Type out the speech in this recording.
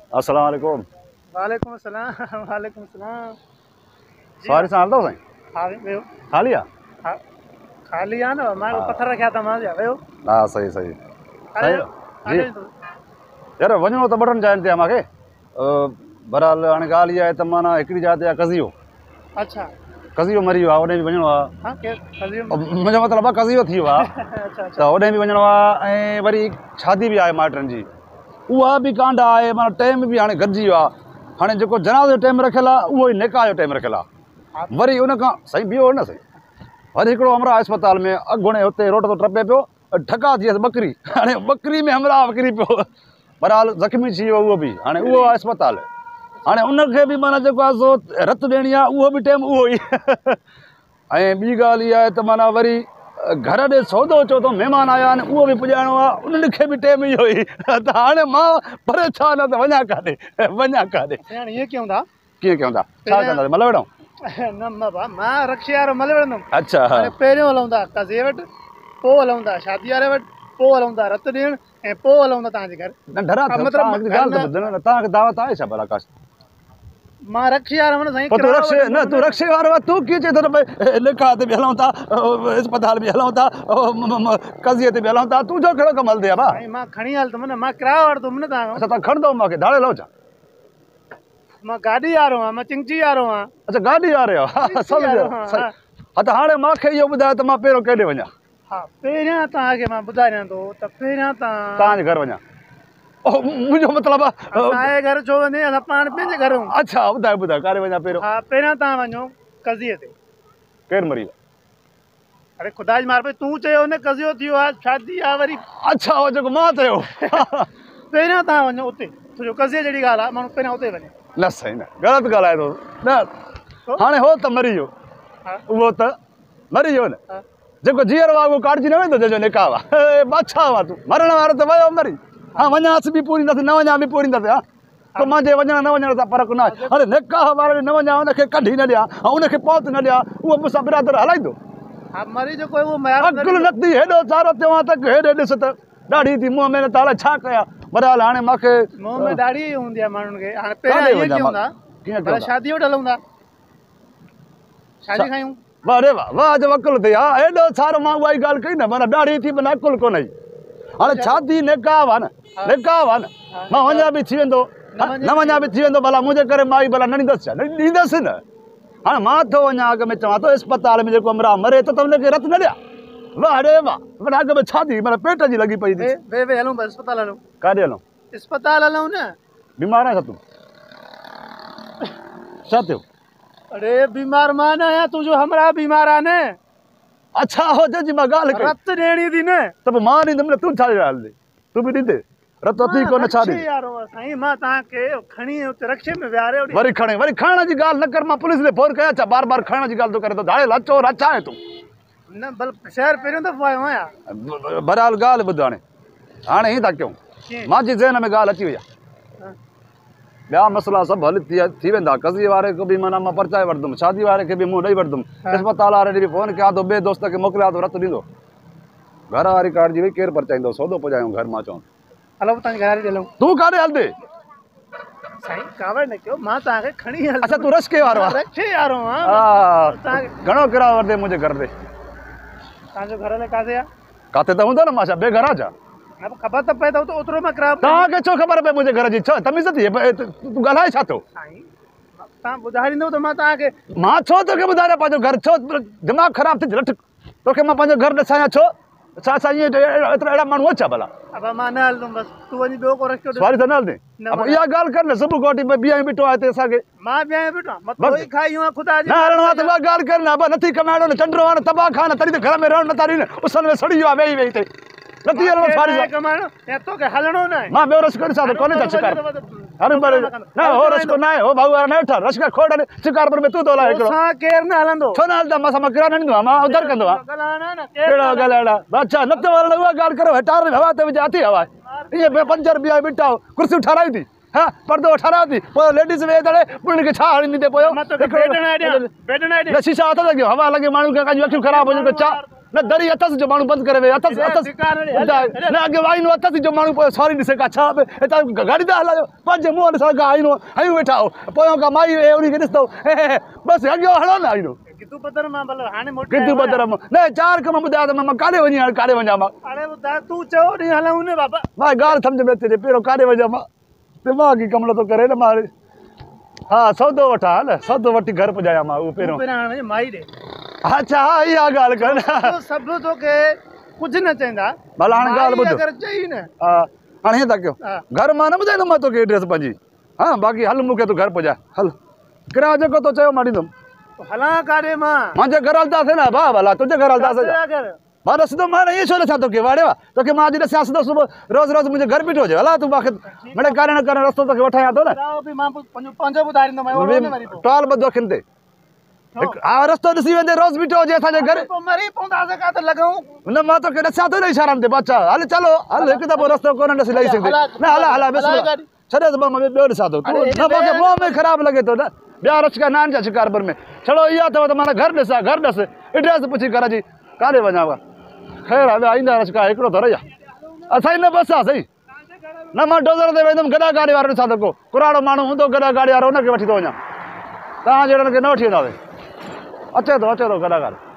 अस्सलाम वालेकुम। वालेकुम अस्सलाम। वालेकुम अस्सलाम। सवारी सां हलंदव साईं? हा वियो। खाली आहे? हा खाली आहे न, मां पत्थर रखिया था मां वियो। हा सही सही अरे जी। यार वञिणो त ॿ 3 जाइनि ते आहे मूंखे। बहरहाल हाणे ॻाल्हि इहा आहे त माना हिकिड़ी जाइ ते आहे कज़ियो। अच्छा कज़ियो मरी वियो आहे, होॾे बि वञिणो आहे। हाँ केरु मुंहिंजो मतिलबु आहे कज़ियो थी वियो आहे अच्छा त होॾे बि वञिणो आहे ऐं वरी शादी बि आहे माइटनि जी, उहा बि कांड आहे। माना टाइम बि हाणे गॾिजी वियो आहे। हाणे जेको जनाज़े जो टाइम रखियलु आहे उहो ई निकाह जो टाइम रखियलु आहे। वरी उन खां साईं बीहो न साईं, वरी हिकिड़ो अमरा अस्पताल में अॻुणे हुते रोड थो टपे पियो, ठका थी वियसि ॿकरी। हाणे ॿकरी में अमरा वकिरी पियो, बहरहाल ज़ख़्मी थी वियो उहो बि। हाणे उहो आहे अस्पताल। हाणे उनखे बि माना जेको आहे सो रत ॾियणी आहे, उहो बि टाइम उहो ई। ऐं ॿी ॻाल्हि इहा आहे त माना वरी घर ॾे सौदो चओ त महिमान आया आहिनि, उहो बि पुॼाइणो आहे, उन्हनि खे बि टाइम इहो ई। त हाणे मां परेशान आहे त वञा काॾे, वञा काॾे। ईअं कयूं था? कीअं कयूं था? छा कंदासीं? मल वेठूं? न मां रक्शे वारो मले वेंदुमि। अच्छा पहिरियों हलूं था कज़े वटि, पोइ हलूं था शादी वारे वटि, पोइ हलूं था रत ॾियण, ऐं पोइ हलूं था तव्हांजे घर। न डरा तव्हांखे दावत आहे छा भला काश? मां रक्शे वारो न साईं। तूं रक्शे वारो आहे, तूं कीअं चए थो भई निकाह ते बि हलूं था, अस्पताल बि हलूं था, कज़िये ते बि हलूं था, तुंहिंजो कहिड़ो कमु हलंदे आहे भाउ? मां खणी हलंदुमि न, मां किरायो वठंदुमि न तव्हां। अच्छा तव्हां खणंदव मूंखे धाड़े लो छा? मां गाॾी वारो आहियां, मां चिंची वारो आहियां। अच्छा गाॾी वारे आहियो? सम्झो। हा त हाणे मूंखे इहो ॿुधायो त मां पहिरियों केॾे वञा? हा पहिरियां तव्हांखे मां ॿुधायां थो त पहिरियां तव्हांजे घर वञा। मुंहिंजो मतिलबु आहे असांजे घर छो वञे, असां पाण पंहिंजे घर आहियूं। अच्छा ॿुधायो ॿुधायो काॾे वञा पहिरियों? हा पहिरियां तव्हां वञो कज़िये ते। केरु मरी वियो? अरे ख़ुदा जी मार पई, तूं चयो न कज़ियो थियो आहे, शादी आहे वरी। अच्छा उहो जेको मां चयो। पहिरियां तव्हां वञो उते, छो कज़िये जहिड़ी ॻाल्हि आहे, माण्हू पहिरियां उते वञे। न साईं न, ग़लति ॻाल्हाए थो न। हाणे हो त मरी वियो, उहो त मरी वियो न। जेको जीअर आहे उहो काटिजी न वेंदो, जंहिंजो निकाह आहे। बादशाह आहे तूं, मरण वारो त वियो मरी। हा वञासि बि पूरींदसि, न वञा बि पूरींदसि। हा त मुंहिंजे वञण न वञण सां फ़र्क़ु न आहे। हाणे निकाह वारे न वञा, उनखे कढी न ॾियां ऐं उनखे पहुत न ॾियां, उहो मूंसां बिरादर हलाईंदो? अकुल नथी, हेॾो सारो चवां त हेॾे ॾिस त ॾाढी थी मुंहं में, ताला छा कयां? बहरहाल हाणे मूंखे मुंहं में ॾाढी हूंदी आहे माण्हुनि खे। हाणे पहिरियां ईअं कयूं था, कीअं शादी वटि हलूं था, शादी खायूं। वाह रे वाह, वाह जो अकुल थी। हा हेॾो सारो मां उहा ई ॻाल्हि कई न, माना ॾाढी थी, माना अकुल कोन आई। हाणे शादी निकाह आहे न, निकाह आहे न, मां वञा बि थी वेंदो, न वञा बि थी वेंदो। भला मुंहिंजे करे माई भला न ॾींदसि छा? न ॾींदसि न। हाणे मां थो वञा अॻ में चवां थो अस्पताल में जेको अमरा मरे त हुनखे रत न ॾियां? वाह रे वाह, माना अॻ में छाती माना पेट जी लॻी पई थी। हलूं अस्पताल हलूं। काॾे हलूं? अस्पताल हलूं न। बीमार आहे छा तूं? छा थियो? अरे बीमार मां न आहियां, तुंहिंजो हमरा बीमार आहे न। अच्छा हो जंहिंजी मां ॻाल्हि कई, रत ॾियणी थी न। त पोइ मां ॾींदुमि न, तूं छा ॻाल्हि ॾे? तूं बि ॾींदे रत अथई कोन? छा ॾे? साईं मां तव्हांखे खणी उते रक्शे में विहारे वरी खणण जी ॻाल्हि न कर। मां पुलिस में फोन कयां छा? बार बार खणण जी ॻाल्हि थो करे? धाड़े लचो रचा आहे तूं न? शहर पहिरियों दफ़ो आयो आहियां। बहरहाल ॻाल्हि ॿुध, हाणे हीअं था कयूं, मुंहिंजी ज़हन में ॻाल्हि अची वई आहे। ॿिया मसइला सभु हल थी वेंदा। कज़िये वारे खे बि माना मां परचाए वठंदुमि, शादी वारे खे बि मूं ॾेई वठंदुमि, अस्पताल वारे ॾे बि फोन कयां थो, ॿिए दोस्त खे मोकिलियां थो, रत ॾींदो। घर वारी काटिजी वई, केरु परचाईंदो? सौदो पुॼायूं घर। मां चवां हलो तव्हांजे घर हलूं। तूं काॾे हलंदे? साईं कावड़ न कयो, मां तव्हांखे खणी हल। अच्छा तूं रस्के वारो आहे? रस्के वारो आहियां। घणो किरायो वठंदे मुंहिंजे घर ते? तव्हांजो घर में काथे आहे? काथे त हूंदो न, मां छा बेघर आहियां छा? ख़बर त पए त ओतिरो मां किरायो। तव्हांखे छो ख़बर पए मुंहिंजे घर जी? छो तमीज़ थी? तूं ॻाल्हाए छा थो? तव्हां ॿुधाईंदव त मां तव्हांखे। मां छो तोखे ॿुधायां पंहिंजो घर? छो दिमाग़ ख़राबु थी लठ? तोखे मां पंहिंजो घर ॾेखारियां छो? छा असां ईअं एतिरा अहिड़ा माण्हू छा भला? अब मां न हलंदुमि बसि, तूं वञी ॿियो को रस्तो ॾिस। सवारी त न हलंदे? इहा ॻाल्हि कर न, सुबुह कोठी में बीहां बीठो आहे हिते असांखे। मां बीहां बीठो आहियां, मां तोई खाई आहियां ख़ुदा जी। न हलणो आहे त उहा ॻाल्हि कर न, नथी कमाइणो न, चंडो आहे न, तबाह खा न, तॾहिं त घर में रहण नथा ॾियनि, उसन में सड़ी वियो आहे वेही वेही हिते। नथी हलणो सवारी सां कमाइणो या तोखे हलणो न आहे? मां ॿियो रस्को ॾिसां थो, कोन्हे छा शिकार? अरे न हो रस्को न आहे, हो भाऊ वारा न वेठा रस्का खोड़ शिकारपुर में तूं थो हलाए हिकिड़ो। केरु न हलंदो? छो न हलंदा? मां किरायो न ॾींदो आहियां, मां उधार कंदो आहियां। कहिड़ो ॻाल्हाइणा? अच्छा न थो हलणो, उहा ॻाल्हि करो। हेठार में हवा ते विझे, अथी हवा ईअं पंजर बीहा बीठा, कुर्सियूं ठारायूं थी, हा पर्दो ठारायो थी, पोइ लेडीज़ वेह दड़े उन्हनि खे छा हणींदी पोइ? शीशा हथ लॻियो, हवा लॻे, माण्हू खे अखियूं ख़राबु हुजनि, छा न दरी अथसि जो माण्हू बंदि करे वे अथसि अथसि न अॻे वाईंदो अथसि जो माण्हू पोइ सॉरी ॾिसे का छा हितां गाॾी था हलायो पंहिंजे मुंहं ॾिसण खां आईनो हयूं वेठा हो पोयों खां माई उन खे ॾिसंदो बसि अॻियो हलो न आईनो कितू बदर मां भले हाणे मोटी किथे बदर मां न 4 कम ॿुधाया त मां काॾे वञी हाणे काॾे वञा मां अरे ॿुधाए तूं चओ नी हलूं ने बाबा मां ॻाल्हि सम्झ में अचे पहिरियों काॾे वञा मां दिमाग़ ई कमु नथो करे न मां हा सौदो वठां हल सौदो वठी घर पुॼाया मां उहो पहिरियों माई ॾे अच्छा हा इहा ॻाल्हि कर सभु तोखे कुझु न चवंदा भला हाणे ॻाल्हि ॿुध अगरि चई न हा हाणे हीअं था कयो घर मां न ॿुधाईंदुमि मां तोखे एड्रेस पंहिंजी हा बाक़ी हल मूंखे तूं घर पुॼाए हल किरायो जेको तो चयो मां ॾींदुमि हलां काॾे मां मुंहिंजे घर हलंदासीं न भाउ भला तुंहिंजे घर हलंदासीं मां ॾसंदो मां ईअं छो ॾिसां तोखे वाड़े तोखे मां अॼु ॾिसां सिधो सुबुह रोज़ु रोज़ु मुंहिंजे घर बीठो हुजे हला तूं मूंखे मिड़े करण करण रस्तो तोखे वठायां थो न टॉल ॿधो अखियुनि ते हा रस्तो ॾिसी वेंदे रोज़ु बीठो हुजे असांजे घर न मां तोखे ॾिसां थो न इशारनि ते बादशाह हल चलो हल हिकु दफ़ो रस्तो कोन ॾिसी लही सघंदे न हला हला छॾे त मां ॿियो ॾिसां थो न मूंखे मुंहं में ख़राबु लॻे थो न ॿिया रचका नान जा शिकारपुर में छड़ो इहा अथव त माना घर ॾिसां घर ॾिस एड्रेस पुछी घर जी काॾे वञा ख़ैर ॿिया ईंदा रचका हिकिड़ो थो रही असांजी न बस आहे सही न मां डोज़र ते वेंदुमि गॾा गाॾी वारो ॾिसां थो को कुराड़ो माण्हू हूंदो गॾा गाॾी वारो हुनखे वठी थो वञा तव्हां जहिड़नि खे न वठी वेंदासीं अचे थो गॾा गाॾी